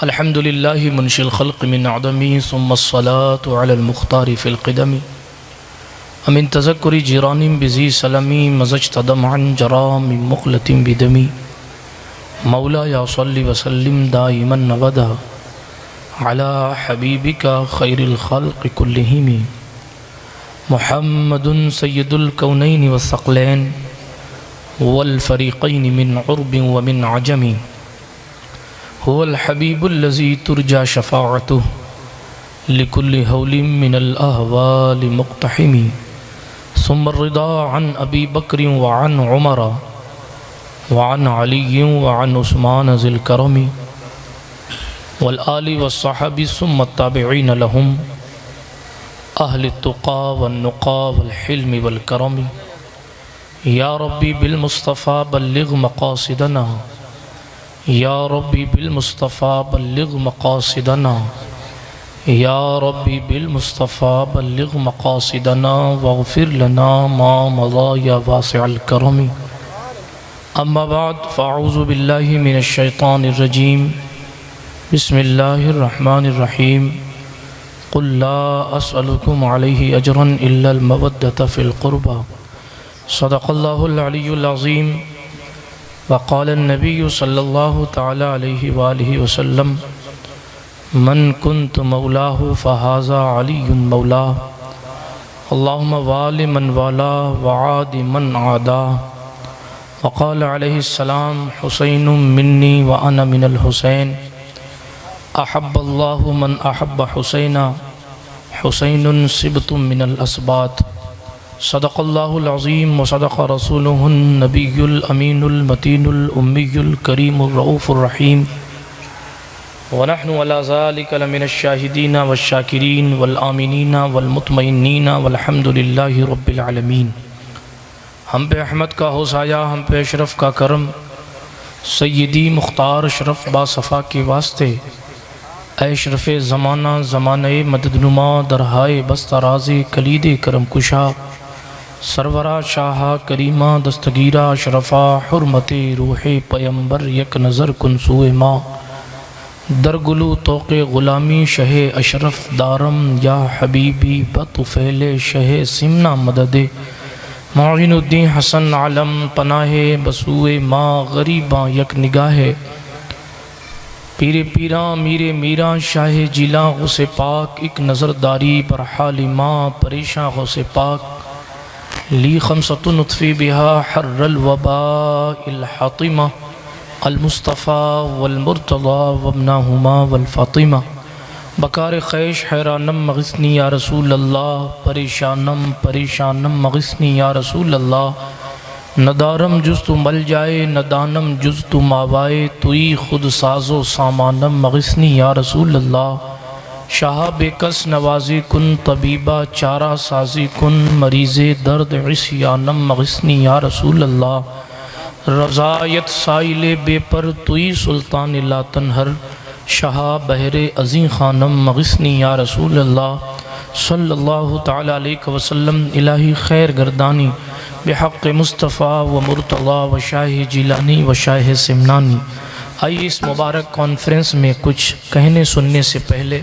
अल्हम्दुलिल्लाह मुनशिल खल्क़ मिन अदमी सुम्मस्सलातु अलल मुख्तारि फ़िल क़िदमी अमिन तज़क्कुरि जिरानिम बिज़ी सलमी मज़ज्तदम अन जरामिम मुक़लतिम बिदमी मौला या सल्लि व सल्लिम दाइमन अबदा अला हबीबिका खैरिल खल्क़ि कुल्लिहिम मुहम्मदुन सय्यदुल कौनैनि व सक़लैन वल फ़रीक़ैनि मिन उर्बिन व मिन अजमी हुवल हबीबुल्लज़ी तुरजा शफ़ाअतुहु लिकुल्लि हौलिम मिनल अहवालि मुक़्तहिमी सुम्मा रिदा अन अबी बक्रिन व अन उमर व अन अली व अन उस्मान ज़िल करमी वल आलि व सहाबी सुम्मा ताबिईन लहुम अहलि तुक़ा वन नुक़ा वल हिल्मि वल करमी या रब्बी बिल मुस्तफ़ा बल्लिग़ मक़ासिदना या रब्बी बिल मुस्तफ़ा बल्लिग़ मक़ासिदना या रब्बी बिल मुस्तफ़ा बल्लिग़ मक़ासिदना वग़फ़िर लना मा मज़ा या वासिअल करमी अम्मा बाद फ़अऊज़ु बिल्लाहि मिनश शैतानिर रजीम बिस्मिल्लाहिर रहमानिर रहीम क़ुल ला अस्अलुकुम अलैहि अजरन इल्लल मवद्दत फ़िल क़ुरबा सदक़ल्लाहुल अलियुल अज़ीम वक़ाल नबी सल्लल्लाहु तआला अलैहि वालिहि वसल्लम मन कुन्तु मौलाहु फ़हाज़ा अलियुन मौला अल्लाहुम्मा वालि मन वाला व आदि मन आदा वक़ाल अलैहिस्सलाम हुसैनुम मिन्नी व अना मिनल हुसैन अहब्बल्लाहु मन अहब्ब हुसैना हुसैनुन सिबतुम मिनल अस्बात सदक़ल्लाहुल अज़ीम व सदक़ रसूलुहुन नबियुल अमीनुल मतीनुल उम्मियुल करीमुर रऊफ़ुर रहीम व नहनु अला ज़ालिका लमिनश शाहिदीन वश्शाकिरीन वल आमिनीन वल मुतमइन्नीन वल्हम्दुलिल्लाहि रब्बिल आलमीन। हम पे अहमद का होसाया, हम पे अशरफ का करम, सय्यदी मुख्तार अशरफ बासफ़ा के वास्ते अशरफ ज़माना ज़माने मददनुमा दरहाए बस्तराज़े कलीद करम कुशा सरवरा शाह करीमा दस्तगीरा अशरफा हुर्मते रूहे पैम्बर यक नज़र कुनसूए माँ दरगुलू तोक़े ग़ुलामी शह अशरफ दारम या हबीबी बतुफ़ैले शह सिमना मददे मौइनुद्दीन हसन आलम पनाहे बसूए माँ गरीबा यक निगाहे पीरे पीरा मीरे मीरा शाह जिला गुसे पाक एक नज़रदारी बरहाली माँ परेशान गुसे पाक ली खमसतुन उत्फ़ी बिहा हर्रल वबा इल हातिमा अल मुस्तफ़ा वल मुर्तज़ा वब्नाहुमा वल फ़ातिमा बकार ख़ैश हैरानम मग़िस्नी या रसूल अल्लाह परेशानम परेशानम मग़िस्नी या रसूल अल्लाह नदारम जुज़ तु मल जाए नदानम जुज़ तु मावाए तुई खुद साज़ो सामानम मग़िस्नी या रसूल अल्लाह शाह बेकस नवाज़ी कुन तबीबा चारा साज़ी कुन मरीज़े दर्द इस्यानम मग़िस्नी या रसूल अल्लाह रज़ायत साइले बेपर तुई सुल्तान ला तनहर शाह बहरे अज़ीं ख़ानम मग़िस्नी या रसूल अल्लाह सल्लल्लाहु तआला अलैहि वसल्लम इलाही खैर गर्दानी बेहक़ मुस्तफ़ा व मुर्तज़ा व शाह जिलानी व शाह सिमनानी। आइए इस मुबारक कॉन्फ्रेंस में कुछ कहने सुनने से पहले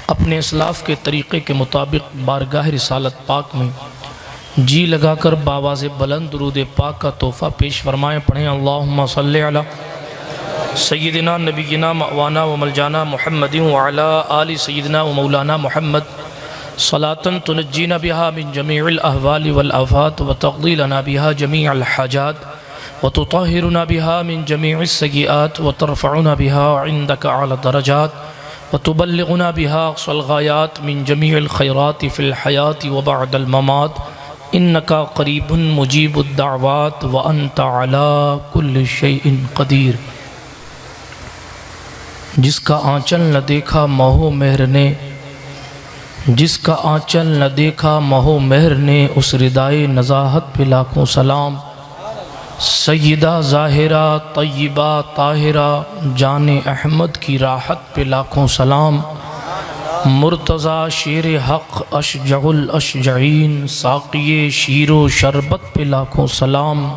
अपने इस्लाफ़ के तरीक़े के मुताबिक बारगाह रिसालत पाक में जी लगाकर बावाज़ बुलंद दुरूद पाक का तोहफ़ा पेश फरमाएँ। पढ़ें अल्लाहुम्मा सल्लि अला सय्यिदिना नबिय्यिना मवाना व मलजाना मुहम्मदिन व अला आलि सय्यिदिना व मौलाना मुहम्मद सलातन तुनज्जीना बिहा मिन जमीइल अहवालि वल आफ़ात व तक़दी लना बिहा जमीअल हाजात व तुताहिरुना बिहा मिन जमीइस सय्यिआत व तरफ़उना बिहा इंदका अला दरजात व तुबल्लिगुना बिहा अक़सल ग़ायात मिन जमीइल खैरात फ़िल हयात व बअदल ममात इन्नका क़रीबुन मुजीबुद दाअवात व अंता अला कुल्लि शैइन क़दीर। जिसका आँचल न देखा महो मेहर ने, जिसका आँचल न देखा महो मेहर ने, उस रिदाए नज़ाहत पे लाखों सलाम। सय्यदा ज़ाहिरा तय्यबा ताहिरा जाने अहमद की राहत पे लाखों सलाम। मुर्तज़ा शेर हक़ अशजउल अशजईन साक़िए शीरो शरबत पे लाखों सलाम।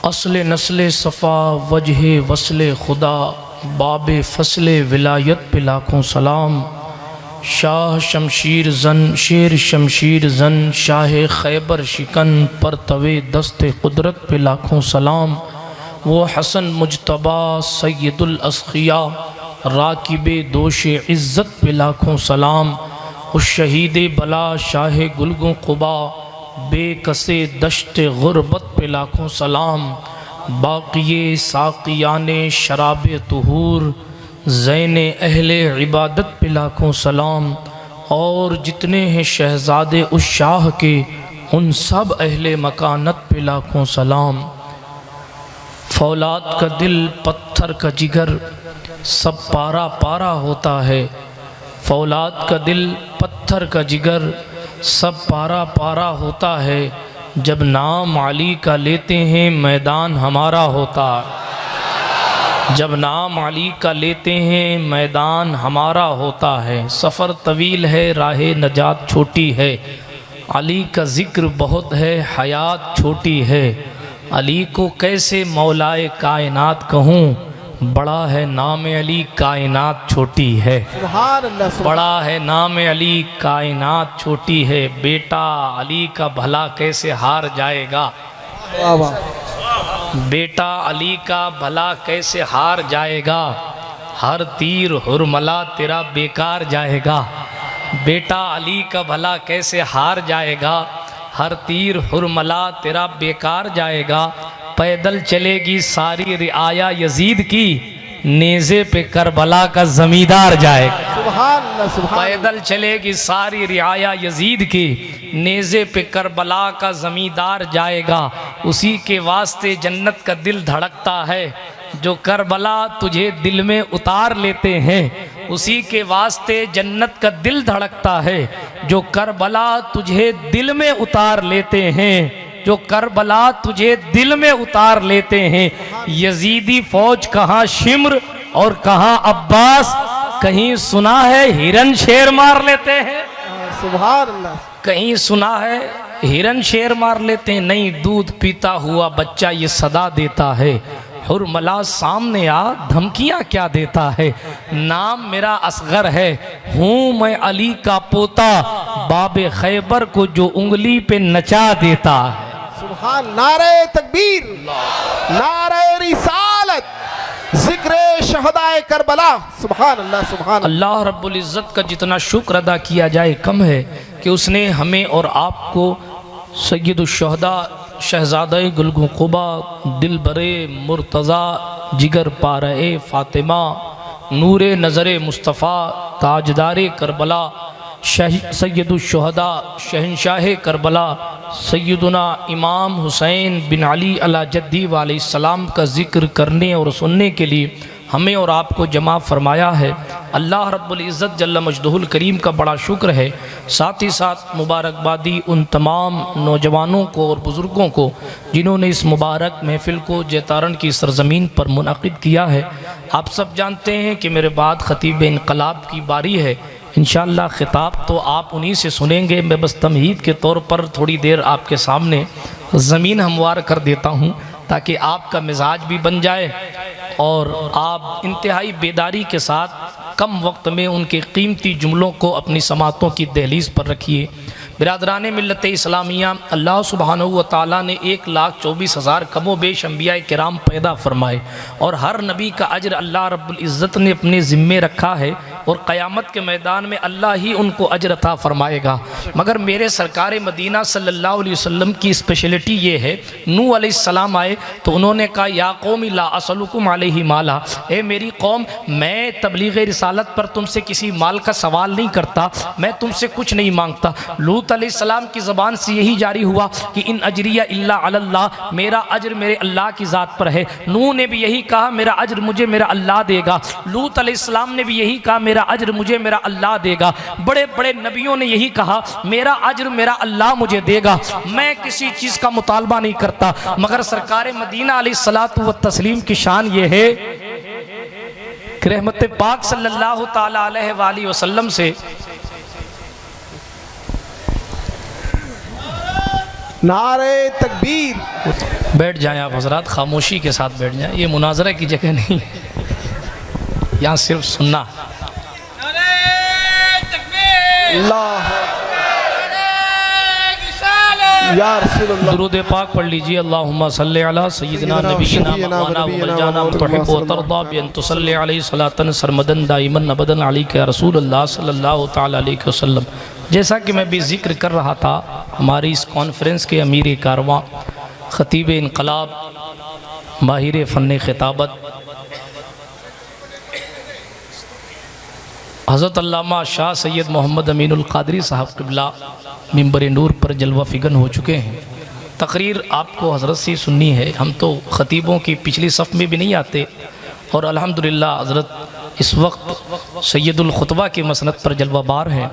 असले नस्ले सफ़ा वजह वसले खुदा बाबे फसले विलायत पे लाखों सलाम। शाह शमशीर जन शेर शमशीर जन शाह खैबर शिकन पर तवे दस्ते कुदरत पे लाखों सलाम। वो हसन मुजतबा सैयदुल अस्खिया राकिबे दोशे इज़्ज़त पे लाखों सलाम। उस शहीद बला शाह गुलगों कुबा बेकसे दश्ते गुरबत पे लाखों सलाम। बाक़िए साक़ियाने शराब तुहूर ज़ैने अहले इबादत पे लाखों सलाम। और जितने हैं शहज़ादे उस शाह के उन सब अहले मकानत पे लाखों सलाम। फौलाद का दिल पत्थर का जिगर सब पारा पारा होता है। फौलाद का दिल पत्थर का जिगर सब पारा पारा होता है। जब नाम अली का लेते हैं मैदान हमारा होता है। जब नाम अली का लेते हैं मैदान हमारा होता है। सफ़र तवील है राह नजात छोटी है। अली का ज़िक्र बहुत है हयात छोटी है। अली को कैसे मौलाए कायनात कहूँ, बड़ा है नाम अली कायनात छोटी है। बड़ा है नाम अली कायनात छोटी है। बेटा अली का भला कैसे हार जाएगा। बेटा अली का भला कैसे हार जाएगा। हर तीर हुरमला तेरा बेकार जाएगा। बेटा अली का भला कैसे हार जाएगा। हर तीर हुरमला तेरा बेकार जाएगा। पैदल चलेगी सारी रिआया यजीद की, नेज़े पे करबला का जमींदार जाएगा। सुभान अल्लाह, सुभान। पैदल चलेगी सारी रिआया यजीद की, नेज़े पे करबला का जमींदार जाएगा। उसी के वास्ते जन्नत का दिल धड़कता है जो करबला तुझे दिल में उतार लेते हैं। उसी के वास्ते जन्नत का दिल धड़कता है जो करबला तुझे दिल में उतार लेते हैं। जो करबला तुझे दिल में उतार लेते हैं। यजीदी फौज कहाँ शिम्र और कहाँ अब्बास, कहीं सुना है हिरन शेर मार लेते हैं। सुभान अल्लाह। कहीं सुना है हिरन शेर मार लेते हैं। नहीं, दूध पीता हुआ बच्चा ये सदा देता है, हुरमला सामने आ धमकियाँ क्या देता है। नाम मेरा असगर है, हूँ मैं अली का पोता, बाबे खैबर को जो उंगली पे नचा देता है। सुभान। नारे तकबीर, नारे रिसालत, जिक्रे शहदाए करबला। सुभान अल्लाह, सुभान अल्लाह रब्बुल इज़्ज़त का जितना शुक्र अदा किया जाए कम है कि उसने हमें और आपको सय्यदुश शुहदा शहज़ादा गुलगों कुबा दिल बरे मुर्तज़ा जिगर पारे फ़ातिमा नूरे नज़र मुस्तफ़ा ताजदार करबला सय्यदुश शुहदा शहनशाह करबला सय्यदुना इमाम हुसैन बिन अली अला जद्दी अलैहिस्सलाम का ज़िक्र करने और सुनने के लिए हमें और आपको जमा फरमाया है। अल्लाह रब्बुल इज़्ज़त जल्ल मजदहुल करीम का बड़ा शुक्र है। साथ ही साथ मुबारकबादी उन तमाम नौजवानों को और बुज़ुर्गों को जिन्होंने इस मुबारक महफ़िल को जैतारण की सरज़मीन पर मुनक़िद किया है। आप सब जानते हैं कि मेरे बाद ख़तीब इनक़लाब की बारी है। इंशाअल्लाह ख़िताब तो आप उन्हीं से सुनेंगे। मैं बस तमहीद के तौर पर थोड़ी देर आपके सामने ज़मीन हमवार कर देता हूँ ताकि आपका मिजाज भी बन जाए और आप इंतहाई बेदारी के साथ कम वक्त में उनके कीमती जुमलों को अपनी समातों की दहलीज़ पर रखिए। बिरादरान मिल्लत इस्लामिया, अल्लाह सुब्हानहू व तआला ने 1,24,000 कमो बेश अंबिया किराम पैदा फरमाए और हर नबी का अजर अल्लाह रब्बुल इज़्ज़त ने अपने ज़िम्मे रखा है और क़यामत के मैदान में अल्लाह ही उनको अजर अता फरमाएगा। मगर मेरे सरकार मदीना सल्लल्लाहु अलैहि वसल्लम की स्पेशलिटी ये है, नूह अलैहिस्सलाम आए तो उन्होंने कहा या कौम ला असलुकुम अलैहि माला, ए मेरी कौम मैं तबलीग रिसालत पर तुमसे किसी माल का सवाल नहीं करता, मैं तुमसे कुछ नहीं मांगता। लूत अलैहिस्सलाम की ज़बान से यही जारी हुआ कि इन अजरिया इल्ला अल्लाह, मेरा अजर मेरे अल्लाह की ज़ात पर है। नूह ने भी यही कहा मेरा अजर मुझे मेरा अल्लाह देगा। लूत अलैहिस्सलाम ने भी यही कहा मेरा अजर मुझे मेरा अल्लाह देगा। बड़े बड़े नबियों ने यही कहा मेरा अजर मेरा अल्लाह मुझे देगा। मैं किसी चीज़ का मुतालबा नहीं करता। मगर सरकार मदीना अलैहिस्सलातु व तस्लीम की शान ये है कि रहमत पाक सल्लल्लाहु ताला अलैहि वसल्लम से नारे तकबीर। बैठ जाएं आप हजरात, खामोशी के साथ बैठ जाएं, ये मुनाजरा की जगह नहीं, यहाँ सिर्फ सुनना। दुरूद पाक पढ़ लीजिए। अल्लाहुम्मा सल्ली अला सय्यिदना नबीना मौलाना वमलजाना मुतहिब व तरदा बिअन तुसल्ली अलैहि सलातन सरमदन दाइमन अबदन अलैका रसूल अल्लाह सल्लल्लाहु तआला अलैहि वसल्लम। जैसा कि मैं भी जिक्र कर रहा था, हमारी इस कॉन्फ्रेंस के अमीर कारवां, ख़तीब इनकलाब, माहिर फ़न खिताबत हज़रत अल्लामा शाह सैयद मोहम्मद अमीनुल क़ादरी साहब क़िबला मिंबर नूर पर जलवा फ़िगन हो चुके हैं। तकरीर आपको हज़रत से सुननी है, हम तो ख़तीबों की पिछली सफ़ में भी नहीं आते, और अल्हम्दुलिल्लाह हज़रत इस वक्त सैयदुल खुतबा की मसनद पर जलवा बार हैं।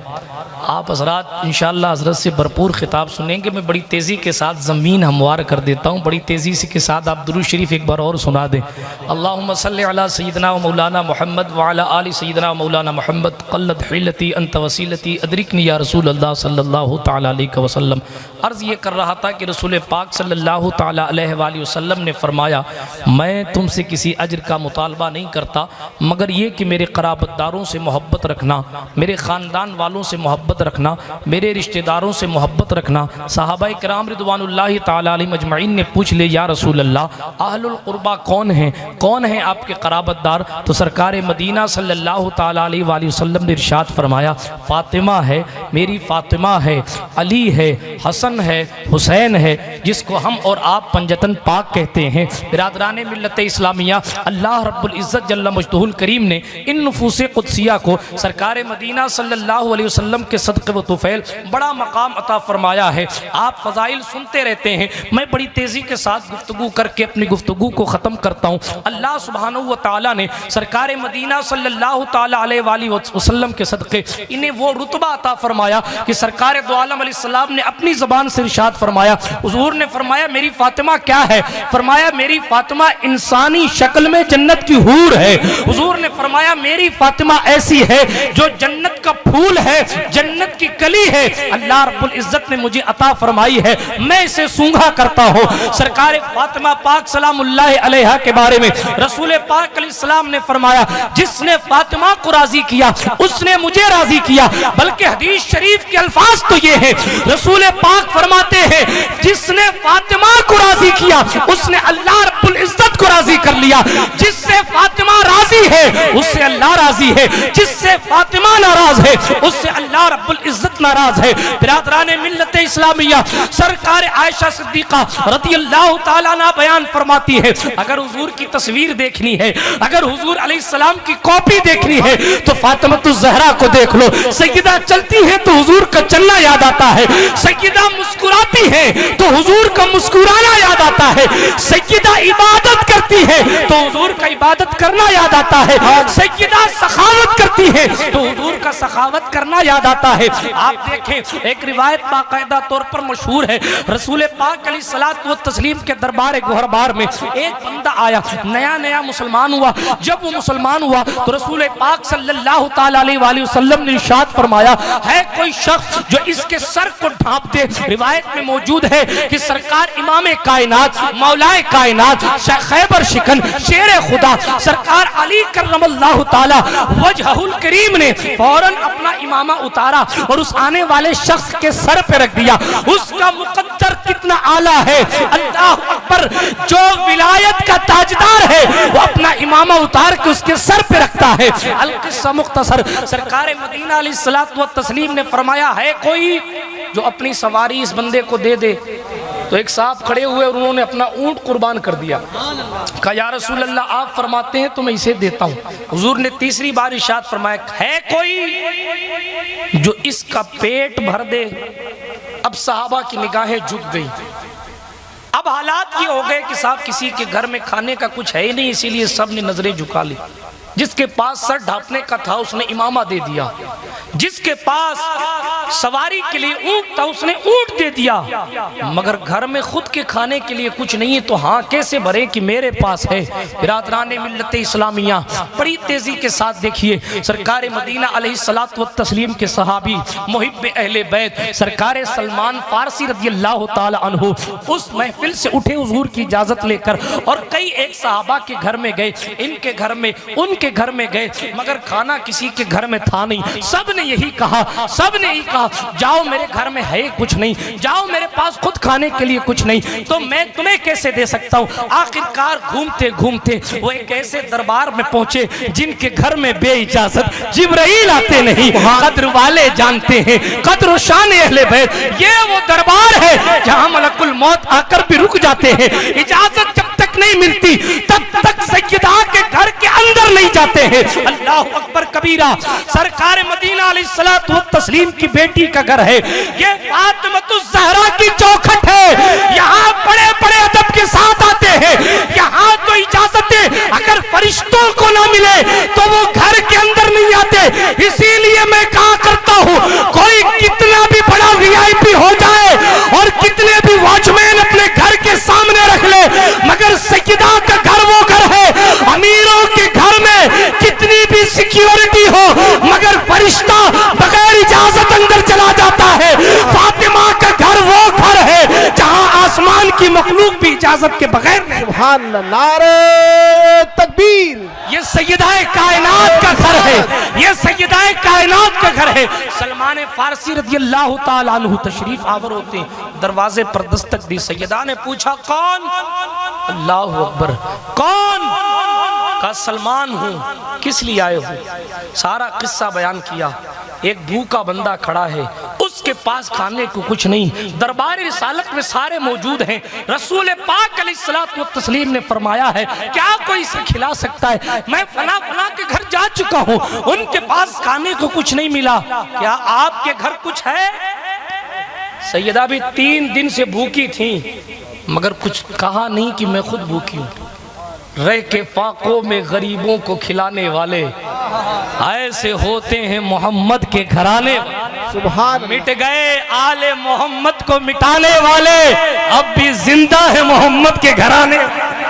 आप हज़रात इंशाअल्लाह हज़रत से भरपूर ख़िताब सुनेंगे। मैं बड़ी तेज़ी के साथ ज़मीन हमवार कर देता हूँ, बड़ी तेज़ी से के साथ आप दुरूद शरीफ एक बार और सुना दें। अल्लाहुम्मा सल्ली अला सय्यिदना व मौलाना मुहम्मद व अला आलि सय्यिदना मौलाना मुहम्मद क़ल्लत हिल्लती अंत वसीलती अदरिकनी या रसूल अल्लाह सल्लल्लाहु तआला अलैहि वसल्लम। अर्ज़ ये कर रहा था कि रसूल पाक सल्लल्लाहु तआला अलैहि वसल्लम ने फरमाया, मैं तुमसे किसी अज्र का मुतालबा नहीं करता मगर ये कि मेरे क़राबतदारों से मोहब्बत रखना, मेरे ख़ानदान वालों से मोहब्बत रखना, मेरे रिश्तेदारों से मोहब्बत रखना। सहाबाए किराम रिदवानुल्लाहि ताला अलैहिम अजमईन ने पूछ ले, या रसूल अल्लाह, अहलुल क़ुरबा कौन हैं, कौन हैं आपके क़राबतदार? तो सरकार मदीना सल्लल्लाहु ताला अलैहि वसल्लम ने इरशाद फरमाया, फ़ातिमा है, मेरी फ़ातिमा है, अली है, हसन है, हुसैन है, जिसको हम और आप पंजतन पाक कहते हैं। बिरादरान मिल्लत इस्लामिया, अल्लाह रब्बुल इज़्ज़त जल्ल मजदहुल करीम ने इन नुफूसे कुदसिया को सरकार मदीना सल्लल्लाहु अलैहि वसल्लम के सदक़े व तुफ़ैल बड़ा मकाम अता फरमाया है। आप फ़ज़ाइल सुनते रहते हैं, मैं बड़ी तेज़ी के साथ गुफ्तगू करके अपनी गुफ्तगू को ख़त्म करता हूँ। अल्लाह सुब्हानहू व तआला ने सरकार मदीना सल्लल्लाहु ताला अलैहि वसल्लम के सदक़े इन्हें वो रुतबा अता फरमाया कि सरकार दो आलम अलैहिस्सलाम ने अपनी ज़बान से इरशाद फरमाया। हुज़ूर ने फरमाया, मेरी फ़ातिमा क्या है? फरमाया, मेरी फ़ातिमा इंसानी शक्ल में जन्नत की हूर है। हुज़ूर ने फरमाया, मेरी फ़ातिमा ऐसी है जो जन्नत का फूल है, जन्नत की कली है, अल्लाह रब्बुल इज़्ज़त ने मुझे अता फरमाई है, मैं इसे सूंघा करता हूँ। सरकार फातिमा पाक सलामुल्लाहि अलैहा के बारे में रसूल पाक अलैहिस्सलाम ने फरमाया, जिसने फातिमा को राजी किया उसने मुझे राजी किया। बल्कि हदीस शरीफ के अल्फाज तो ये है, रसूल पाक फरमाते हैं, जिसने फातिमा को राजी किया उसने अल्लाह रब्बुल इज़्ज़त को राजी कर लिया। जिससे फातिमा राजी है उससे अल्लाह राजी है, जिससे फातिमा नाराज है उससे अल्लाह रब्बुल इज़्ज़त नाराज है। बिरादरान मिल्लत इस्लामिया, सरकार आयशा सिद्दीक़ा रज़ियल्लाहु ताला अन्हा बयान फरमाती है, अगर हुजूर की तस्वीर देखनी है, अगर हुजूर अलैहिस्सलाम की कॉपी देखनी है तो फातिमातुज़ ज़हरा को देख लो। सैयदा चलती है तो हुजूर का चलना याद आता है, सैयदा मुस्कुराती है तो हुजूर का मुस्कुराना याद आता है, सैयदा इबादत करती है तो हुजूर का इबादत करना याद आता है, सैयदा सखावत करती है तो हुजूर का सखावत करना याद आता है। आप देखें, एक रिवायत बाकायदा तौर पर मशहूर है, रसूल पाक अलैहिस्सलातु व तस्लीम के दरबार गोहरबार में एक बंदा आया, नया नया मुसलमान हुआ। जब वो मुसलमान हुआ तो रसूल पाक सल्लल्लाहु ताला अलैहि वसल्लम ने इरशाद फरमाया, है कोई शख्स जो इसके सर को ढांप दे। रिवायत में मौजूद है कि सरकार इमाम कायनात, मौलाए कायनात, खैबर शिकन, शेर खुदा सरकार अली करमल्लाहु ताला वजहुल करीम ने फौरन अपना इमामा उतारा और उस आने वाले शख्स के सर पे रख दिया। उसका मुकद्दर कितना आला है, अल्लाह अकबर। जो विलायत का ताजदार है वो अपना इमामा उतार के उसके सर पे रखता है। अल-किस्सा मुख्तसर, सरकार मदीना अलैहिस्सलातु व तस्लीम ने फरमाया, है कोई जो अपनी सवारी इस बंदे को दे दे? तो एक साहब खड़े हुए और उन्होंने अपना ऊंट कुर्बान कर दिया। कहा, या रसूल अल्लाह, आप फरमाते हैं तो मैं इसे देता हूँ। हुजूर ने तीसरी बार इरशाद फरमाया, है कोई जो इसका पेट भर दे? अब सहाबा की निगाहें झुक गई। अब हालात ये हो गए कि साहब किसी के घर में खाने का कुछ है ही नहीं, इसीलिए सब ने नजरें झुका ली। जिसके पास सर ढांपने का था उसने इमामा दे दिया, जिसके पास सवारी के लिए ऊंट था उसने ऊंट दे दिया, मगर घर में खुद के खाने के लिए कुछ नहीं है तो हाँ कैसे भरे कि मेरे पास है। बिरादराने मिल्लत इस्लामिया, बड़ी तेजी के साथ देखिए सरकार मदीना अलैहिस्सलातु व तस्लीम के सहाबी मुहिब्ब अहले बैत सरकार सलमान फारसी रज़ियल्लाहु ताला अन्हु उस महफिल से उठे हुजूर की इजाजत लेकर और कई एक सहाबा के घर में गए, इनके घर में उनके घर में गए, मगर खाना किसी के घर में था नहीं। सब ने यही कहा, सब ने यही कहा जाओ मेरे घर में है कुछ नहीं, जाओ मेरे पास खुद खाने के लिए कुछ नहीं तो मैं तुम्हें कैसे दे सकता हूँ। आखिरकार घूमते घूमते वो एक ऐसे दरबार में पहुंचे जिनके घर में बेइजाजत जिब्राइल आते नहीं, कद्र वाले जानते हैं कद्र शान अहले बैत। ये वो दरबार है जहां मलकुल मौत आकर भी रुक जाते हैं, इजाजत जब तक नहीं मिलती तब तक सैयदा के घर के अंदर नहीं जाते हैं। अल्लाह अकबर कबीरा। सरकार मदीना अलैहिस्सलातु व तस्लीम की बेटी का घर है, ये फातिमतुज़ ज़हरा की चौखट है। यहाँ बड़े बड़े अदब के साथ आते हैं, यहाँ तो इजाजतें अगर फरिश्तों को ना मिले तो वो घर के अंदर नहीं आते। इसीलिए मैं कहा करता हूँ कोई कितना भी बड़ा वीआईपी हो जाए और कितने भी वॉचमैन अपने घर के सामने रख ले, मगर सैयदा का घर वो घर है। अमीरों के घर में कितनी भी सिक्योरिटी हो मगर फरिश्ता बगैर इजाजत अंदर चला जाता है। फातिमा का घर वो घर है जहां आसमान की मखलूक भी इजाजत के बगैर नहीं। सुभान अल्लाह, नारे तकबीर। ये सैयदाए कायनात का घर है, ये सैयदाए कायनात का घर है। सलमान फारसी रज़ियल्लाहु ताला अन्हु तशरीफ आवर होते हैं, दरवाजे पर दस्तक दी, सैयदा ने पूछा कौन? अल्लाहु अकबर, कौन? का सलमान हूँ। किस लिए आए हो? सारा किस्सा बयान किया। एक भूखा बंदा खड़ा है, उसके पास खाने को कुछ नहीं, दरबार रिसालत में सारे मौजूद हैं। रसूल पाक अलैहिस्सलातु व तस्लीम ने फरमाया है क्या कोई इसे खिला सकता है? मैं फला फला के घर जा चुका हूँ, उनके पास खाने को कुछ नहीं मिला, क्या आपके घर कुछ है? सैयदा भी 3 दिन से भूखी थी मगर कुछ कहा नहीं कि मैं खुद भूखी हूँ। रह के फाकों में गरीबों को खिलाने वाले ऐसे होते हैं मोहम्मद के घराने। सुभान। मिट गए आले मोहम्मद को मिटाने वाले, अब भी जिंदा है मोहम्मद के घराने।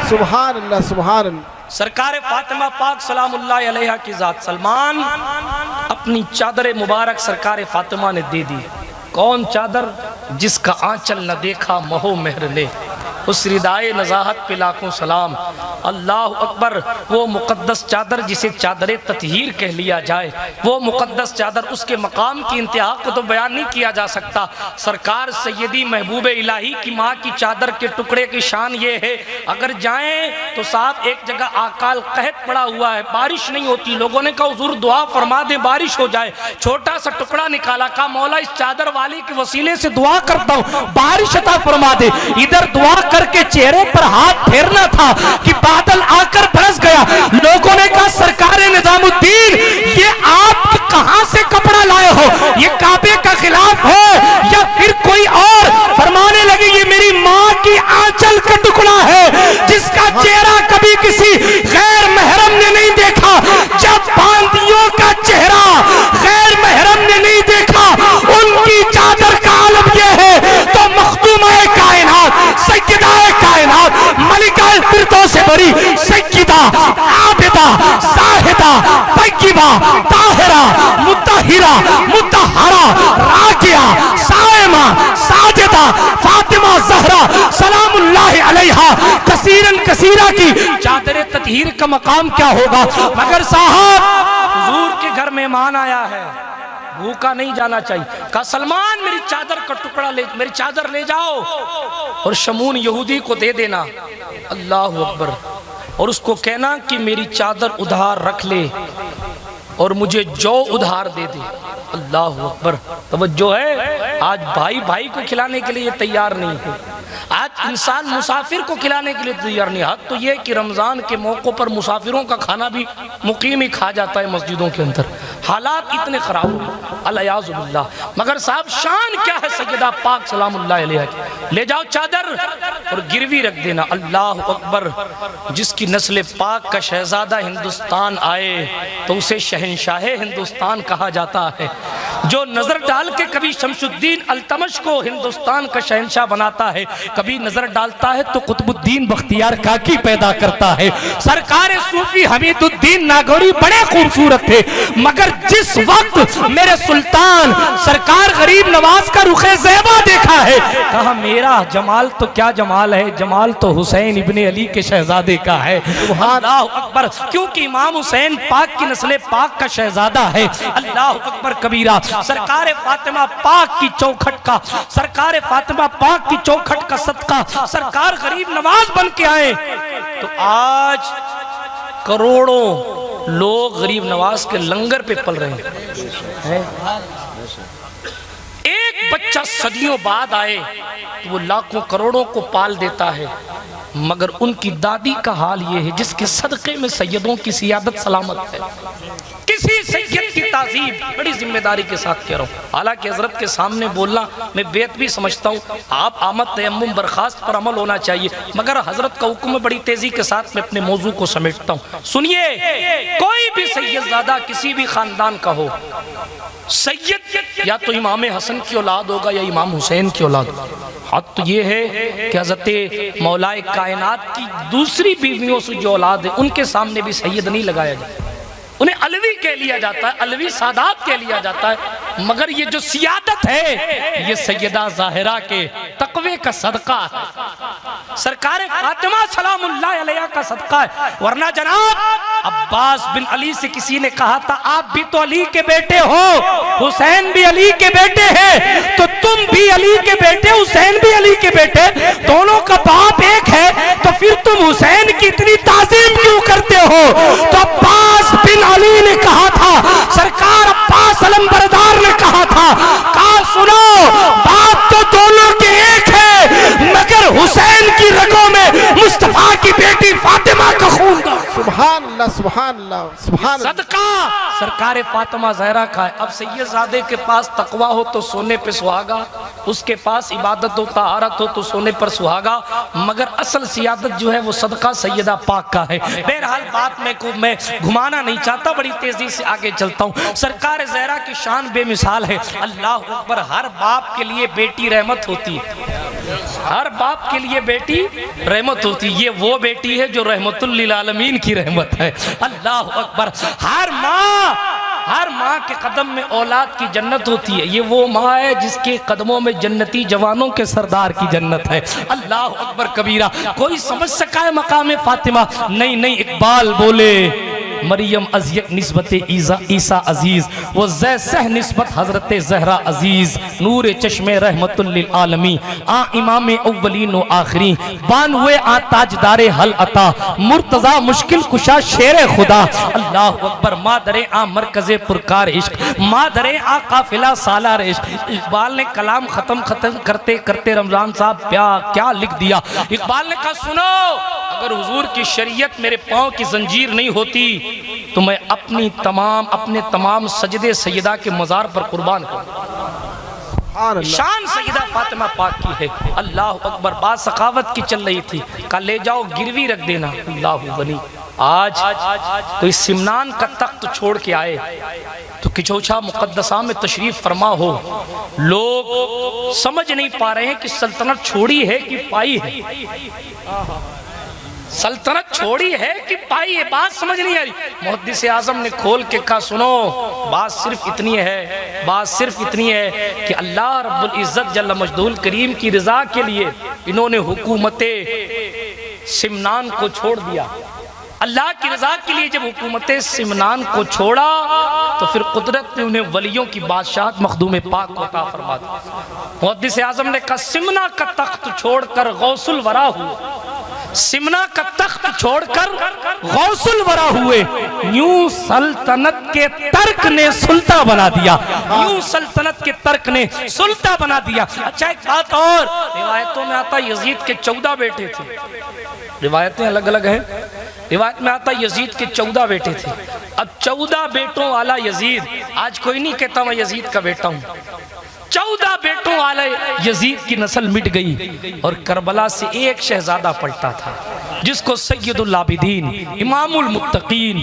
सुभान अल्लाह, सुभान अल्लाह। सरकार फातिमा पाक सलामुल्लाह अलैहा की जात सलमान अपनी चादर मुबारक सरकार फातिमा ने दे दी। कौन चादर? जिसका आंचल न देखा महो मेहर ने, उस रिदाए नज़ाहत पे लाखों सलाम। अल्लाह अकबर। वो मुक़द्दस चादर जिसे चादर ततहीर कह लिया जाए, वो मुक़द्दस चादर, उसके मकाम की इंतहा को तो बयान नहीं किया जा सकता। सरकार सैयदी महबूब इलाही की माँ की चादर के टुकड़े की शान ये है, अगर जाएं तो साथ एक जगह आकाल कहत पड़ा हुआ है, बारिश नहीं होती। लोगों ने कहा हुजूर दुआ फरमा दे बारिश हो जाए। छोटा सा टुकड़ा निकाला, कहा मौला इस चादर वाली के वसीले से दुआ करता हूँ बारिश अता फरमा दे। इधर दुआ करके चेहरे पर हाथ फेरना था कि बादल आकर बरस गया। लोगों ने कहा सरकारे निजामुद्दीन ये आप कहां से कपड़ा लाए हो? ये काबे का खिलाफ है या फिर कोई और? फरमाने लगे ये मेरी माँ की आंचल का टुकड़ा है जिसका चेहरा कभी किसी गैर महरम ने नहीं देखा। जब बांदियों का चेहरा गैर महरम ने नहीं देखा, उनकी चादर का आलम यह है तो मखदूमाए कायनात, सैयदाए कायनात, मलिकाए फिरदौस से बड़ी सैयदा, आबिदा, साहिदा, तय्यिबा, ताहिरा, मुत्तहिरा, मुत्तहरा, राकिया, साइमा, साजिदा, फातिमा ज़हरा सलामुल्लाहि अलैहा कसीरन कसीरा की चादर ततहीर का मकाम क्या होगा? मगर साहब हुजूर के घर मेहमान आया है, भूखा नहीं जाना चाहिए। कहा सलमान मेरी चादर का टुकड़ा ले, मेरी चादर ले जाओ और शमून यहूदी को दे देना। अल्लाह अकबर। और उसको कहना कि मेरी चादर उधार रख ले और मुझे जौ उधार दे दे। अल्लाह अकबर। तवज्जो है, आज भाई भाई को खिलाने के लिए तैयार नहीं है। आज इंसान मुसाफिर को खिलाने के लिए तैयार नहीं। हद तो ये कि रमज़ान के मौक़ों पर मुसाफिरों का खाना भी मुकीम ही खा जाता है मस्जिदों के अंदर। हालात इतने ख़राब हुए अल-याज़ु बिल्लाह। मगर साहब शान क्या है सैयदा पाक सलामुल्लाह अलैहा की। ले जाओ चादर और गिरवी रख देना। अल्लाह अकबर। जिसकी नस्ल पाक का शहजादा हिंदुस्तान आए तो उसे शहंशाह हिंदुस्तान कहा जाता है। जो नजर डाल के कभी शमशुद्दीन अल्तमश को हिंदुस्तान का शहंशाह बनाता है, कभी नजर डालता है तो कुतुबुद्दीन बख्तियार काकी पैदा करता है। सरकार सूफी हमीदुद्दीन नागौरी बड़े खूबसूरत थे, मगर जिस वक्त मेरे सुल्तान सरकार गरीब नवाज का रुखे ज़ेबा देखा है, कहा मेरा जमाल तो क्या जमाल है, जमाल तो हुसैन इब्ने अली के शहजादे का है। अल्लाह अकबर। क्योंकि इमाम हुसैन पाक की नस्ल पाक का शहजादा है। अल्लाह अकबर कबीरा। सरकार फातिमा पाक की चौखट का, सरकार फातिमा पाक की चौखट का सदका सरकार गरीब नवाज बन के आए तो आज करोड़ों लोग गरीब नवाज के लंगर पे पल रहे हैं। एक बच्चा सदियों बाद आए तो वो लाखों करोड़ों को पाल देता है, मगर उनकी दादी का हाल ये है जिसके सदक़े में सैयदों की सियादत सलामत है। किसी सैयद की ताज़ीब बड़ी जिम्मेदारी के साथ कह रहा हूँ। हालांकि हजरत के सामने बोलना मैं बेत भी समझता हूँ, आप आमद तयम्मुम बर्खास्त पर अमल होना चाहिए, मगर हजरत का हुक्म बड़ी तेजी के साथ मैं अपने मौजू को समेटता हूँ। सुनिए, कोई भी सैयदजादा किसी भी खानदान का हो, सैयद या तो इमाम हसन की औलाद होगा या इमाम हुसैन की औलाद। हद तो ये है कि हज़रत मौलाए कायनात की दूसरी बीवियों से जो औलाद है उनके सामने भी सैयद नहीं लगाया जाता, उन्हें अलवी कह लिया जाता है, अलवी सादात कह लिया जाता है। मगर ये जो सियादत है ये सैयदा ज़ाहिरा के तकवे का सदका है, सरकार फातिमा सलामुल्लाह अलैहा का सदका है। वरना जनाब अब्बास बिन अली से किसी ने कहा था आप भी तो अली के बेटे हो, हुसैन भी अली के बेटे हैं, तो तुम भी अली के बेटे, हुसैन भी अली के बेटे, दोनों का बाप एक है, तो फिर तुम हुसैन की इतनी ताज़ीम क्यों करते हो? तो अब्बास बिन अली ने कहा था, सरकार अब्बास अलमबरदार ने कहा था, कहा सुनो बाप तो दोनों के एक है, मगर हुसैन की रगों में मुस्तफा की बेटी फातिमा का खून था। सुभान अल्लाह, सुभान अल्लाह, सुभान अल्लाह। सदका सरकार फातिमा ज़हरा का है। अब सैयदजादे के पास तकवा हो तो सोने पे सुहागा, उसके पास इबादत हो तहारत हो तो सोने पर सुहागा, मगर असल सियादत जो है वो सदका सैयदा पाक का है। बहरहाल बात मैं घुमाना नहीं चाहता, बड़ी तेजी से आगे चलता हूँ। सरकार ज़हरा की शान बेमिसाल है। अल्लाह अकबर। हर बाप के लिए बेटी रहमत होती है, हर बाप के लिए बेटी रहमत होती है। ये वो बेटी है जो रहमतुल लिल आलमीन की रहमत है। अल्लाह अकबर। हर माँ के कदम में औलाद की जन्नत होती है। ये वो माँ है जिसके कदमों में जन्नती जवानों के सरदार की जन्नत है। अल्लाह अकबर कबीरा। कोई समझ सका है मकाम फातिमा? नहीं, इकबाल बोले मरियम अज़ियत निस्बत ईसा अजीज, वो ज़ैसह निस्बत हज़रत ज़हरा अजीज, नूर चश्मे रहमतुल लिल आलमी, आ इमाम अव्वलीन व आखिरी, बानवे आ ताजदारे हल अता, मुर्तज़ा मुश्किल कुशा शेर खुदा। अल्लाह अकबर। मादरे आ मरकज़े पुरकार इश्क, मादरे आ काफिला सालार इश्क। इकबाल ने कलाम खत्म करते करते रमज़ान साहब क्या लिख दिया। इकबाल ने कहा सुनो, अगर हुजूर की शरीयत मेरे पाँव की जंजीर नहीं होती तो मैं अपने तमाम सजदे सैयदा के मज़ार पर कुर्बान करूं। शान सैयदा फातिमा पाक की है। अल्लाह अकबर। बात सखावत की चल रही थी, कहा ले जाओ गिरवी रख देना। अल्लाह बनी। आज तो इस सिमनान का तख्त छोड़ के आए तो किचौछा मुकद्दसा में तशरीफ फरमा हो, लोग समझ नहीं पा रहे हैं कि सल्तनत छोड़ी है कि पाई है, सल्तनत छोड़ी है कि पाई है, बात समझ नहीं आ रही। मुहद्दिस आज़म ने खोल के कहा सुनो, बात सिर्फ इतनी है कि अल्लाह रब्बुल इज़्ज़त जल्ल मजदूल करीम की रज़ा के लिए इन्होंने हुकूमते सिमनान को छोड़ दिया। अल्लाह की रज़ा के लिए जब हुकूमते सिमनान को छोड़ा तो फिर कुदरत ने उन्हें वलियों की बादशाहत मखदूम पाक को अता फरमा दी। मुहद्दिस आज़म ने कहा सिमना का तख्त छोड़कर गौसुल वरा हुए, सिमना का तख्त छोड़कर गौसुल वरा हुए, यूं सल्तनत के तर्क ने सुल्ता बना दिया, यूं सल्तनत के तर्क ने सुल्ता बना दिया। अच्छा एक बात और, रिवायतों में आता यजीद के 14 बेटे थे, रिवायतें अलग अलग हैं। रिवायत में आता यजीद के 14 बेटे थे। अब 14 बेटों वाला यजीद, आज कोई नहीं कहता मैं यजीद का बेटा हूं, 14 बेटों वाले यजीद की नस्ल मिट गई और करबला से एक शहजादा पलटा था जिसको सैयदुल आबिदीन, इमामुल मुत्तकीन,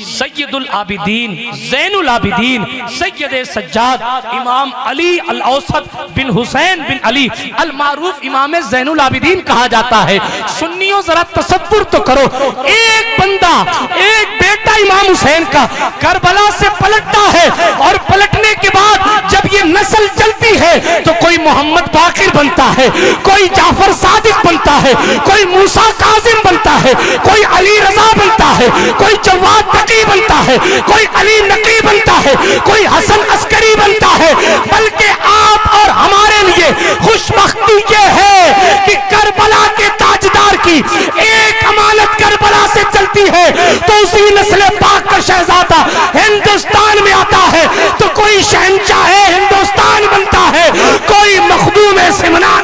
सैयदुल आबिदीन, ज़ैनुल आबिदीन, सैयद सज्जाद, इमाम अली अल औसत बिन हुसैन बिन अली अल मारूफ इमाम ज़ैनुल आबिदीन कहा जाता है। सुन्नियों जरा तसव्वुर तो करो, एक बंदा, एक बेटा इमाम हुसैन का करबला से पलटता है और पलटने के बाद जब ये नस्ल चलती है तो कोई मोहम्मद बाकिर बनता है, कोई जाफर सादिक बनता है, कोई मूसा काजिम बनता है, कोई अली रजा बनता है, कोई जवाद तकी बनता है, कोई अली नकी बनता है, कोई हसन अस्करी बनता है। बल्कि आप और हमारे लिए खुशबख्ती ये है कि करबला के ताजदार की एक अमानत करबला से चलती है तो उसी नस्ल पाक का शहजादा हिंदुस्तान में आता है तो कोई शहंशाह हिंदुस्तान बनता है, कोई मखदूम सिमनान।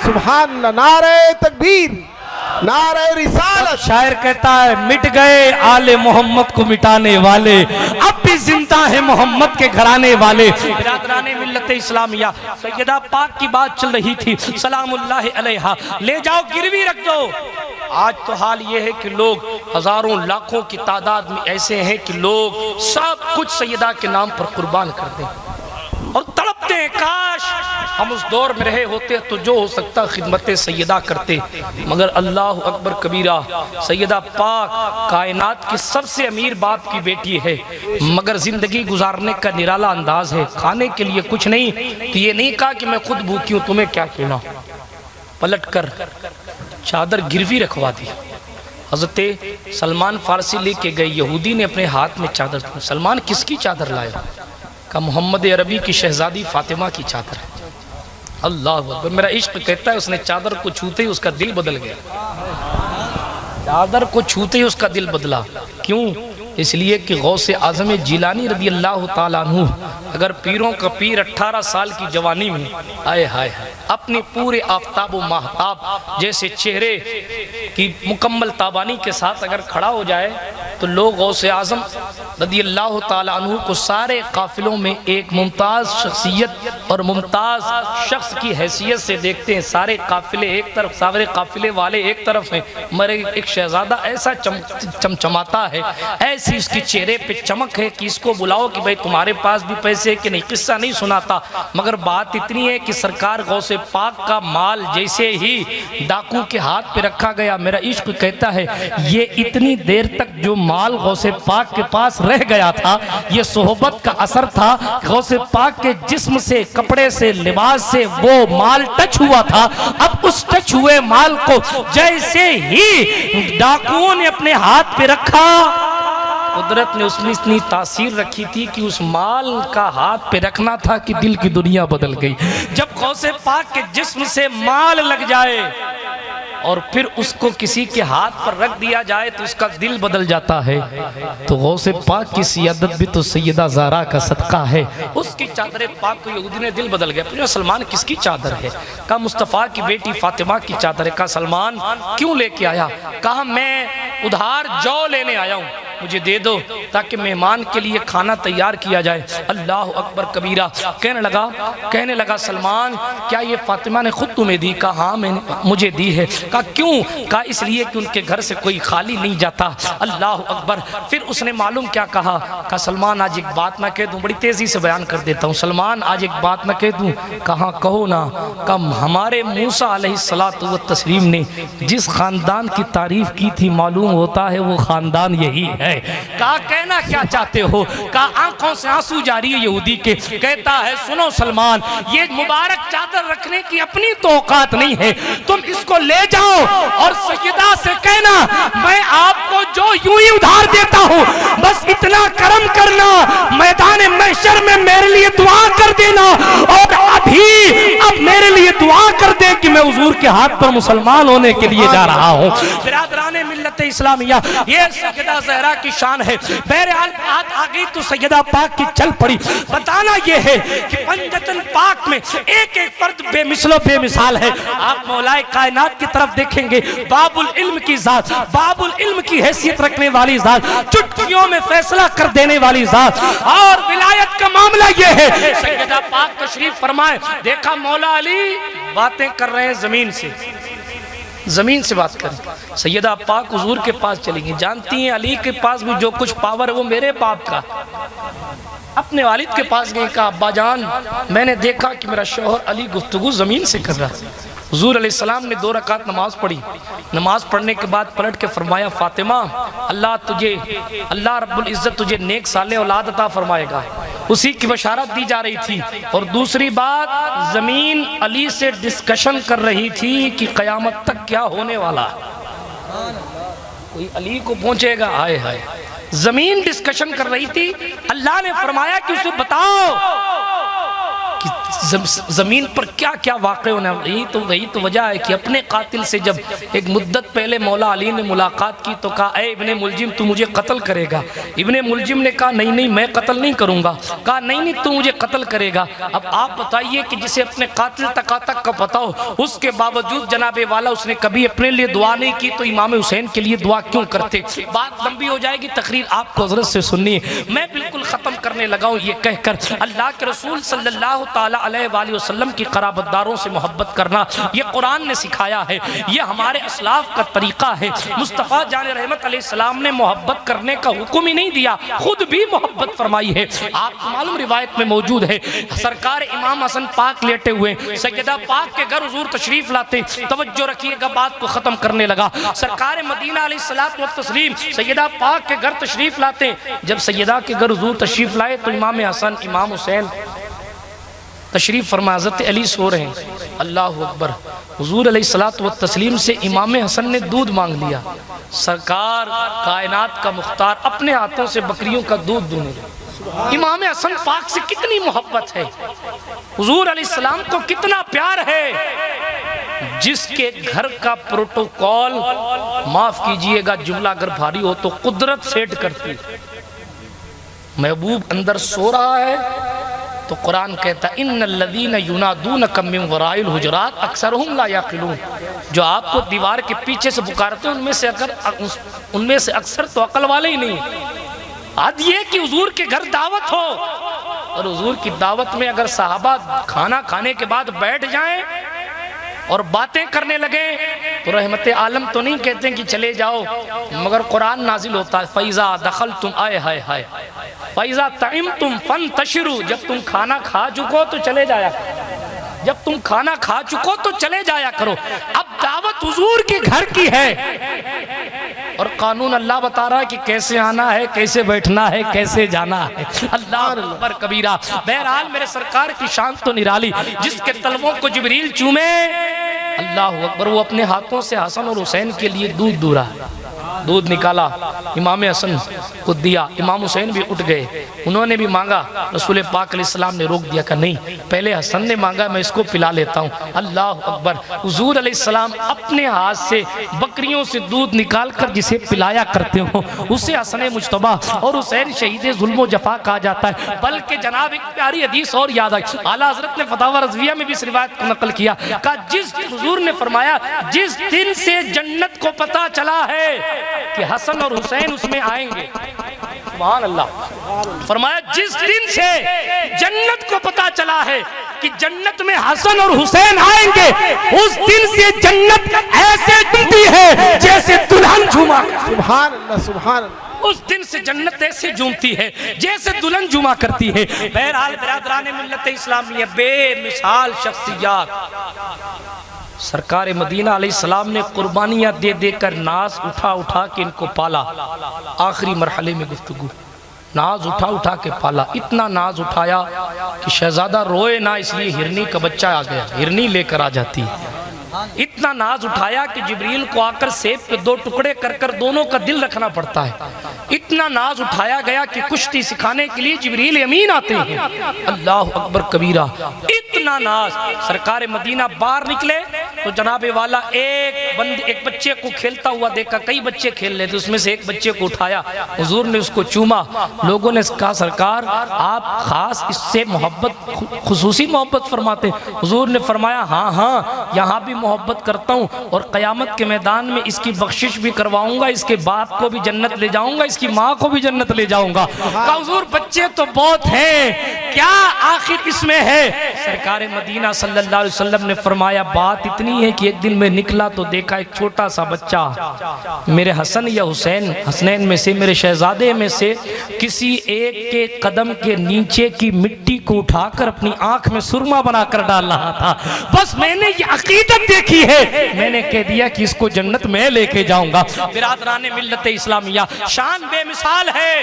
सुभान अल्लाह, नारे तकबीर, नारे रिसालत। शायर कहता है मिट गए आले मोहम्मद को मिटाने वाले, अब भी जिंदा है मोहम्मद के घराने वाले। बिरादराने मिल्लत इस्लामिया, सैयदा पाक की बात चल रही थी सलामुल्लाह अलैहा, ले जाओ गिरवी रख दो। आज तो हाल ये है कि लोग हजारों लाखों की तादाद में ऐसे हैं कि लोग सब कुछ सैयदा के नाम पर कुर्बान कर दें और तड़पते हैं काश हम उस दौर में रहे होते तो जो हो सकता खिदमत सैयदा करते। मगर अल्लाह अकबर कबीरा, सैयदा पाक कायनात की सबसे अमीर बाप की बेटी है, मगर जिंदगी गुजारने का निराला अंदाज है। खाने के लिए कुछ नहीं तो ये नहीं कहा कि मैं खुद भूखी हूँ तुम्हें क्या कहना, पलट कर चादर गिरवी रखवा दी। हजरत सलमान फारसी लेके गए, यहूदी ने अपने हाथ में चादर, सलमान किसकी चादर लाया? का मोहम्मद अरबी की शहजादी फातिमा की चादर है। अल्लाह अकबर, मेरा इश्क कहता है उसने चादर को छूते ही उसका दिल बदल गया, चादर को छूते ही उसका दिल बदला। क्यों? इसलिए कि गौसे आज़म जिलानी रदी अल्लाह ताला अन्हु, अगर पीरों का पीर 18 साल की जवानी में आए हाय अपने पूरे आफ्ताब व महताब जैसे चेहरे की मुकम्मल ताबानी के साथ अगर खड़ा हो जाए तो लोग गौसे आज़म रदी अल्लाह ताला अन्हु को सारे काफिलों में एक मुमताज़ शख्सियत और मुमताज़ शख्स की हैसियत से देखते हैं। सारे काफिले एक तरफ, सारे काफिले वाले एक तरफ हैं, मरे एक शहजादा ऐसा चमचमाता है, ऐसी उसके चेहरे पे चमक है कि इसको बुलाओ कि भाई तुम्हारे पास भी पैसे है कि नहीं। किस्सा नहीं सुनाता, मगर बात इतनी है कि सरकार गौसे पाक का माल जैसे ही डाकू के हाथ पे रखा गया, मेरा इश्क कहता है ये इतनी देर तक जो माल गौसे पाक के पास रह गया था ये सोहबत का असर था। गौसे पाक के जिस्म से, कपड़े से, लिबास से वो माल टच हुआ था। अब उस टच हुए माल को जैसे ही डाकुओं ने अपने हाथ पे रखा, कुदरत ने उसमें इतनी तासीर रखी थी कि उस माल का हाथ पे रखना था कि दिल की दुनिया बदल गई। जब गौसे पाक के जिस्म से माल लग जाए और फिर उसको किसी के हाथ पर रख दिया जाए तो उसका दिल बदल जाता है। तो गौसे पाक की सियादत भी तो सैयदा ज़हरा का सदका है। उसकी चादर पाक को यहूदी ने दिल बदल गया। पूछा सलमान किसकी चादर है? कहा मुस्तफ़ा की बेटी फातिमा की चादर है। कहा सलमान क्यों लेके आया? कहा मैं उधार जौ लेने आया हूँ, मुझे दे दो ताकि मेहमान के लिए खाना तैयार किया जाए। अल्लाह अकबर कबीरा। कहने लगा सलमान क्या ये फातिमा ने खुद तुम्हें दी? कहा हाँ मैंने, मुझे दी है। कहा क्यों? कहा इसलिए कि उनके घर से कोई खाली नहीं जाता। अल्लाह अकबर। फिर उसने मालूम क्या कहा? कहा सलमान आज एक बात मैं कह दूं, बड़ी तेजी से बयान कर देता हूँ। सलमान आज एक बात मैं कह दूं। कहा कहो ना। कहा हमारे मूसा अलैहिस्सलातु व तस्लीम ने जिस खानदान की तारीफ की थी मालूम होता है वो खानदान यही है। कहा कहना क्या चाहते हो? कहा आंखों से आंसू जारी है यहूदी के। कहता है सुनो सलमान, ये मुबारक चादर रखने की अपनी तो औकात नहीं है, तुम इसको ले जाओ और सैयदा से कहना मैं आपको जो यूं ही उधार देता हूं बस इतना करम करना, मैदान महशर में मेरे लिए दुआ कर देना और अभी अब मेरे लिए दुआ कर दे कि मैं हुजूर के हाथ पर मुसलमान होने के लिए जा रहा हूं। बिरादराने मिल्लत इस्लामिया, ये सैयदा ज़हरा की शान है। बहरहाल बात आ गई तो सैयदा पाक की चल पड़ी। बताना ये है कि पंजतन पाक में एक एक फर्द बेमिसलो बेमिसाल है। आप मौलाए कायनात की तरफ देखेंगे, बाबुल इल्म की जात, बाबुल इल्म की हैसियत रखने वाली जात, चुटकियों में फैसला कर देने वाली जात। और विलायत का मामला ये है, सैयदा पाक तशरीफ फरमाए, देखा मौला अली बातें कर रहे हैं जमीन से, जमीन से बात करें। सैयदा पाक हुजूर के पास चलेंगी। जानती हैं अली के पास भी जो कुछ पावर है वो मेरे बाप का। अपने वालिद के पास गए, कहा अब्बा जान मैंने देखा कि मेरा शौहर अली गुफ्तगू जमीन से कर रहा है। हुजूर अलैहिस्सलाम ने 2 रकात नमाज पढ़ी। नमाज पढ़ने के बाद पलट के फरमाया, फातिमा अल्लाह रब्बुल इज्जत तुझे नेक साले औलाद अता फरमाएगा। उसी की बशारत दी जा रही थी। और दूसरी बात, जमीन अली से डिस्कशन कर रही थी कि कयामत तक क्या होने वाला, कोई अली को पहुंचेगा। हाय हाय, जमीन डिस्कशन कर रही थी। अल्लाह ने फरमाया कि उसे बताओ कि जमीन पर क्या क्या वाक़े होने वाला। वही तो वजह है कि अपने कातिल से जब एक मुद्दत पहले मौला अली ने मुलाकात की तो कहा, ए इब्ने मुलजिम तू मुझे कत्ल करेगा। इब्ने मुलजिम ने कहा नहीं नहीं मैं कत्ल नहीं करूँगा। कहा नहीं नहीं तू मुझे कत्ल करेगा। अब आप बताइए कि जिसे अपने कातिल तक का पता हो, उसके बावजूद जनाबे वाला उसने कभी अपने लिए दुआ नहीं की, तो इमाम हुसैन के लिए दुआ क्यों करते। बात लंबी हो जाएगी, तकरीर आपको हज़रत से सुननी है। मैं बिल्कुल ख़त्म करने लगा हूँ ये कहकर, अल्लाह के रसूल सल्लल्लाहु ताला अलैहि वसल्लम की क़राबतदारों से मोहब्बत करना ये कुरान ने सिखाया है, ये हमारे असलाफ का तरीका है। मुस्तफ़ा जान रहमत अलैहिस्सलाम ने मोहब्बत करने का हुक्म ही नहीं दिया, खुद भी मोहब्बत फरमाई है। आपको मालूम रिवायत में मौजूद है, सरकार इमाम हसन पाक लेटे हुए सैयदा पाक के घर हुजूर तशरीफ लाते। तवज्जो रखिएगा, बात को ख़त्म करने लगा। सरकार मदीना अलैहिस्सलातु वस्सलाम सैयदा पाक के घर तशरीफ लाते। जब सैयदा के घर हुजूर तशरीफ लाए तो इमाम हसन इमाम हुसैन तशरीफ फरमा, हज़रत अली सो रहे हैं। अल्लाह अकबर। हुजूर अलैहिस्सलातु वस्सलाम से इमाम हसन ने दूध मांग लिया। सरकार कायनात का मुख्तार अपने हाथों से बकरियों का दूध दूने लगे। इमाम हसन पाक से कितनी मोहब्बत है, हुजूर अलैहिस्सलाम को कितना प्यार है। जिसके घर का प्रोटोकॉल, माफ कीजिएगा जुमला अगर भारी हो तो, कुदरत सेट करती। महबूब अंदर सो रहा है तो कुरान कहता इन्नल्लज़ीना युनादूनका मिन वराइल हुजुरात अक्सरुहुम ला याक़िलून। जो आपको दीवार के पीछे से पुकारते हैं उनमें से अक्सर तो अकल वाले ही नहीं। आज ये कि हुजूर के घर दावत हो और हुजूर की दावत में अगर सहाबा खाना खाने के बाद बैठ जाएं और बातें करने लगे तो रहमत आलम तो नहीं कहते कि चले जाओ, मगर कुरान नाजिल होता है फैज़ा दखल तुम आए हाय हाय फैज़ा ताइम तुम फन तशरू। जब तुम खाना खा चुको तो चले जाया करो, जब तुम खाना खा चुको तो चले जाया करो। अब दावत हुजूर के घर की है और कानून अल्लाह बता रहा है कि कैसे आना है, कैसे बैठना है, कैसे जाना है। अल्लाह अकबर कबीरा। बहरहाल मेरे सरकार की शान तो निराली, जिसके तलवों को जिब्रील चूमे, अल्लाह अकबर, वो अपने हाथों से हसन और हुसैन के लिए दूध दूरा, दूध निकाला, इमाम हसन को दिया। इमाम हुसैन भी उठ गए, उन्होंने भी मांगा। रसूल पाक अलैहिस्सलाम ने रोक दिया, का नहीं पहले हसन ने मांगा, मैं इसको पिला लेता हूँ। अल्लाह अकबर। हुजूर अलैहिस्सलाम अपने हाथ से बकरियों से दूध निकाल कर जिसे पिलाया करते हो उसे हसन मुज्तबा और हुसैन शहीद जुल्म जफा कहा जाता है। बल्कि जनाब एक प्यारी हदीस और याद आई, आला हजरत ने फतावा रज़विया में भी इस रिवायत को नकल किया। कहा जिस हुजूर ने फरमाया जिस दिन से जन्नत को पता चला है कि हसन और हुसैन उसमें आएंगे, सुभान अल्लाह, फरमाया जिस दिन से जन्नत को पता चला है कि जन्नत में हसन और हुसैन आएंगे, उस दिन से जन्नत ऐसे झूमती है जैसे दुल्हन झूमा। सुभान अल्लाह, सुभान अल्लाह। उस दिन से जन्नत ऐसे झूमती है जैसे दुल्हन झूमा करती है। बहरहाल बिरादरान मिल्लत इस्लामिया, बेमिसाल शख्सियत सरकार मदीना अलैहिस्सलाम ने कुर्बानियाँ दे देकर नाज उठा उठा के इनको पाला। आखिरी मरहले में गुफ्तगू, नाज उठा उठा के पाला। इतना नाज उठाया कि शहजादा रोए ना, इसलिए हिरनी का बच्चा आ गया, हिरनी लेकर आ जाती। इतना नाज उठाया कि जिब्रील को आकर सेब के 2 टुकड़े कर कर दोनों का दिल रखना पड़ता है। इतना नाज उठाया गया कि कुश्ती सिखाने के लिए जिब्रील अमीन आते हैं। अल्लाह अकबर कबीरा। इतना नाज। सरकार मदीना बाहर निकले तो जनाबे वाला एक बच्चे को खेलता हुआ देखा, कई बच्चे खेल रहे थे, उसमें से एक बच्चे को उठाया, हुजूर ने उसको चूमा। लोगों ने कहा सरकार आप खास इससे मोहब्बत, खुसूसी मोहब्बत फरमाते। हुजूर ने फरमाया हाँ हाँ यहाँ भी मोहब्बत करता हूँ, और क़यामत के मैदान में इसकी बख्शिश भी करवाऊंगा, इसके बाप को भी जन्नत ले जाऊंगा, इसकी माँ को भी जन्नत ले जाऊंगा। कहा हुजूर बच्चे तो बहुत हैं, क्या आखिर इसमें है? सरकार मदीना सल्लल्लाहु अलैहि वसल्लम ने फरमाया बात इतनी है कि एक दिन मैं निकला तो देखा एक छोटा सा बच्चा मेरे हसन या हुसैन, हसनैन में से, मेरे शहजादे में से किसी एक के कदम के नीचे की मिट्टी को उठाकर अपनी आंख में सुरमा बनाकर डाल रहा था। बस मैंने ये अकीदत देखी है, मैंने कह दिया कि इसको जन्नत में लेके जाऊंगा। बिरादराने मिल्लत इस्लामिया, शान बेमिसाल है।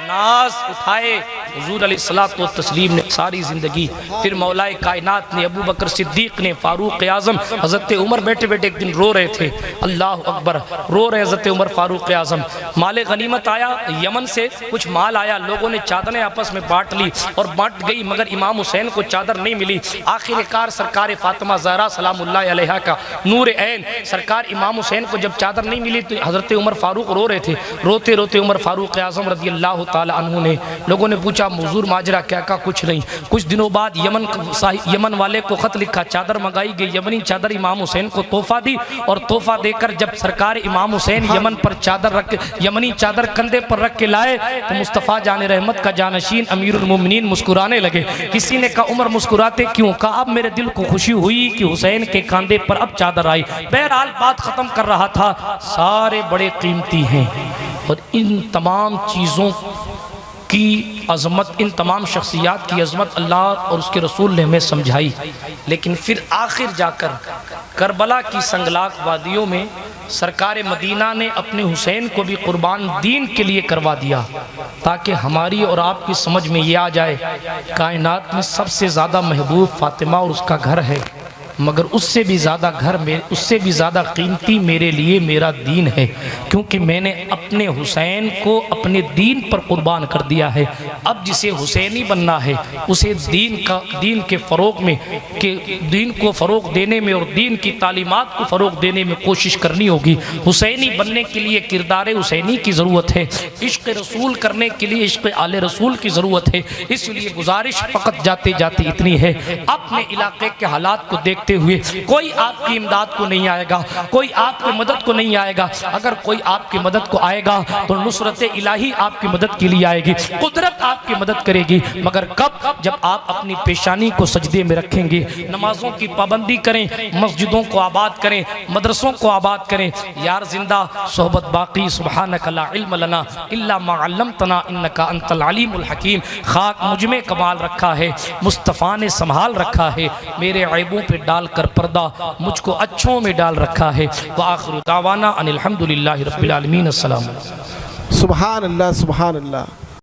नाज उठाए हुजूर अलैहिस्सलातु तस्लीम ने सारी जिंदगी, फिर मौलाए कायनात ने, अबू बकर सिद्दीक ने, फारूक आजम, हजरत उमर बैठे बैठे एक दिन रो रहे थे, अल्लाह अकबर, रो रहे हजरत उमर फारूक आजम। माले गनीमत आया, यमन से कुछ माल आया, लोगों ने चादरें आपस में बांट ली और बांट गई, मगर इमाम हुसैन को चादर नहीं मिली। आखिरकार सरकार फातिमा ज़हरा सलामुल्लाह अलैहा का नूर ऐन सरकार इमाम हुसैन को जब चादर नहीं मिली तो हजरत उमर फारूक रो रहे थे। रोते रोते उमर फारूक आजम रज़ी अल्लाह ताला अन्हु ने, लोगों ने पूछा हुजूर माजरा क्या? कहा कुछ नहीं। कुछ दिनों बाद यमन वाले को खत लिखा, चादर मंगाई गई, यमनी चादर इमाम हुसैन को तोहफा दी, और तोहफा देकर जब सरकार इमाम हुसैन यमन पर चादर रख, यमनी चादर कंधे पर रख के लाए तो मुस्तफ़ा जान रहमत का जानशीन अमीरुल मोमिनीन मुस्कुराने लगे। किसी ने कहा उमर मुस्कुराते क्यों? कहा अब मेरे दिल को खुशी हुई कि हुसैन के कंधे पर अब चादर आई। बहरहाल बात खत्म कर रहा था, सारे बड़े कीमती हैं और इन तमाम चीज़ों की अज़मत, इन तमाम शख्सियात की अज़मत अल्लाह और उसके रसूल ने हमें समझाई। लेकिन फिर आखिर जाकर करबला की संगलाक वादियों में सरकार मदीना ने अपने हुसैन को भी कुर्बान दीन के लिए करवा दिया, ताकि हमारी और आपकी समझ में ये आ जाए कायनात में सबसे ज़्यादा महबूब फातिमा और उसका घर है, मगर उससे भी ज़्यादा घर में, उससे भी ज़्यादा कीमती मेरे लिए मेरा दीन है, क्योंकि मैंने अपने हुसैन को अपने दीन पर कुर्बान कर दिया है। अब जिसे हुसैनी बनना है उसे दीन के फ़रोग़ में, दीन को फ़रोग़ देने में और दीन की तालीमात को फ़रोग़ देने में कोशिश करनी होगी। हुसैनी बनने के लिए किरदार हुसैनी की ज़रूरत है, इश्क़ रसूल करने के लिए इश्क़ आले रसूल की ज़रूरत है। इसलिए गुजारिश फ़कत जाते जाते इतनी है, अपने इलाके के हालात को देखते हुए कोई आपकी इमदाद को नहीं आएगा, कोई आपकी मदद को नहीं आएगा। अगर कोई आपकी मदद को आएगा तो नुसरत इलाही आपकी मदद के लिए आएगी, कुदरत आपकी मदद करेगी, मगर कब? जब आप अपनी पेशानी को सजदे में रखेंगे, नमाजों की पाबंदी करें, मस्जिदों को आबाद करें, मदरसों को आबाद करें। यार जिंदा सोहबत बाकी, सुब्हानक ला इल्म लना इल्ला मा अल्लमतना इन्नका अंतल अलीमुल हकीम। खाक मुझ में कमाल रखा है, मुस्तफ़ा ने संभाल रखा है, मेरे ऐबों पे डाल कर पर्दा मुझको अच्छों में डाल रखा है। व आखिरु दावाना अनिल हम्दुलिल्लाहि रब्बिल आलमीन। अस्सलाम। सुभान अल्लाह, सुभान अल्लाह।